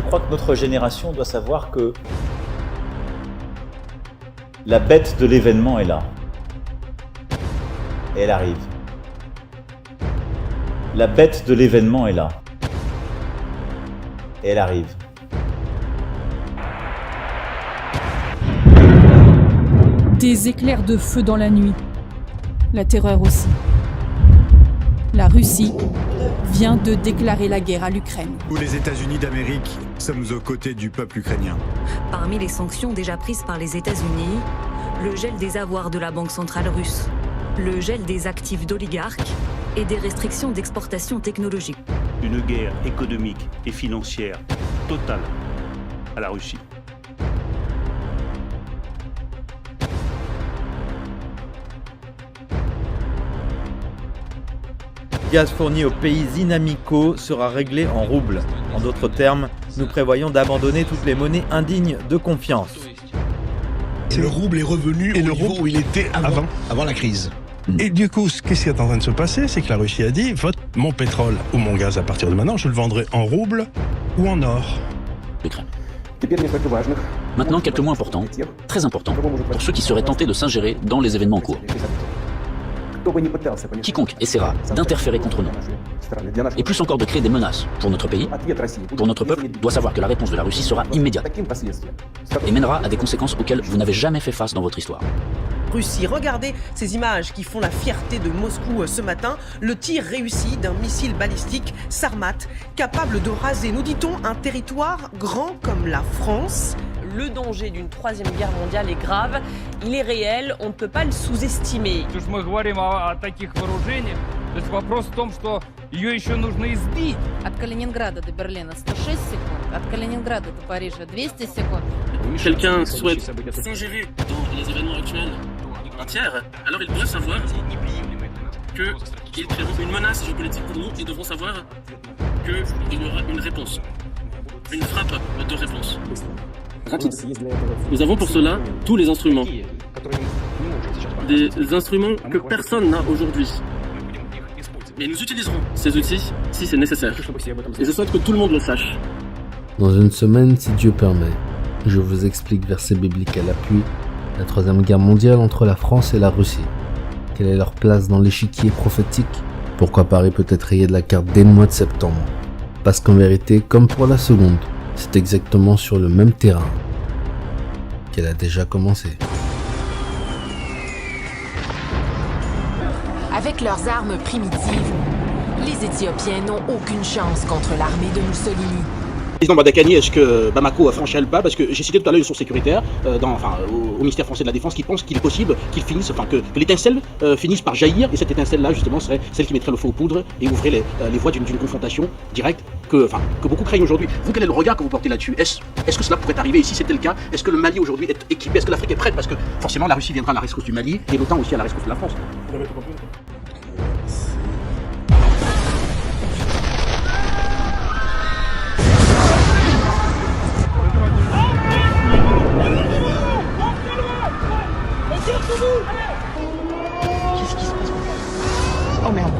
crois que notre génération doit savoir que la bête de l'événement est là. Et elle arrive. La bête de l'événement est là. Et elle arrive. Des éclairs de feu dans la nuit. La terreur aussi. La Russie vient de déclarer la guerre à l'Ukraine. Nous, les États-Unis d'Amérique, sommes aux côtés du peuple ukrainien. Parmi les sanctions déjà prises par les États-Unis, le gel des avoirs de la Banque centrale russe, le gel des actifs d'oligarques et des restrictions d'exportation technologique. Une guerre économique et financière totale à la Russie. Le gaz fourni aux pays inamicaux sera réglé en roubles. En d'autres termes, nous prévoyons d'abandonner toutes les monnaies indignes de confiance. Et le rouble est revenu au niveau où il était avant la crise. Et du coup, qu'est-ce qui est en train de se passer? C'est que la Russie a dit, mon pétrole ou mon gaz à partir de maintenant, je le vendrai en rouble ou en or. Maintenant, quelques mots importants, très importants, pour ceux qui seraient tentés de s'ingérer dans les événements en cours. Quiconque essaiera d'interférer contre nous, et plus encore de créer des menaces pour notre pays, pour notre peuple, doit savoir que la réponse de la Russie sera immédiate et mènera à des conséquences auxquelles vous n'avez jamais fait face dans votre histoire. Russie, regardez ces images qui font la fierté de Moscou ce matin. Le tir réussi d'un missile balistique Sarmat, capable de raser, nous dit-on, un territoire grand comme la France. Le danger d'une troisième guerre mondiale est grave, il est réel, on ne peut pas le sous-estimer. От Калининграда до Берлина 106 секунд, от Калининграда до Парижа 200 секунд. Quelqu'un souhaite s'ingérer dans les événements actuels entiers, alors il doit savoir qu'ils créeront une menace géopolitique pour nous et devront savoir qu'il y aura une réponse, une frappe de réponse. Rapide. Nous avons pour cela tous les instruments. Des instruments que personne n'a aujourd'hui. Mais nous utiliserons ces outils si c'est nécessaire. Et je souhaite que tout le monde le sache. Dans une semaine, si Dieu permet, je vous explique, verset biblique à l'appui, la troisième guerre mondiale entre la France et la Russie. Quelle est leur place dans l'échiquier prophétique? Pourquoi Paris peut être rayé de la carte dès le mois de septembre? Parce qu'en vérité, comme pour la seconde, c'est exactement sur le même terrain qu'elle a déjà commencé. Avec leurs armes primitives, les Éthiopiens n'ont aucune chance contre l'armée de Mussolini. Président Badakani, est-ce que Bamako a franchi le pas? Parce que j'ai cité tout à l'heure une source sécuritaire au ministère français de la Défense qui pense qu'il est possible qu'il finisse, que l'étincelle finisse par jaillir, et cette étincelle-là justement serait celle qui mettrait le feu aux poudres et ouvrait les voies d'une confrontation directe que beaucoup craignent aujourd'hui. Vous, quel est le regard que vous portez là-dessus? Est-ce que cela pourrait arriver? Et si c'était le cas, est-ce que le Mali aujourd'hui est équipé? Est-ce que l'Afrique est prête? Parce que forcément la Russie viendra à la rescousse du Mali et l'OTAN aussi à la rescousse de la France. Qu'est-ce qui se passe? Oh merde.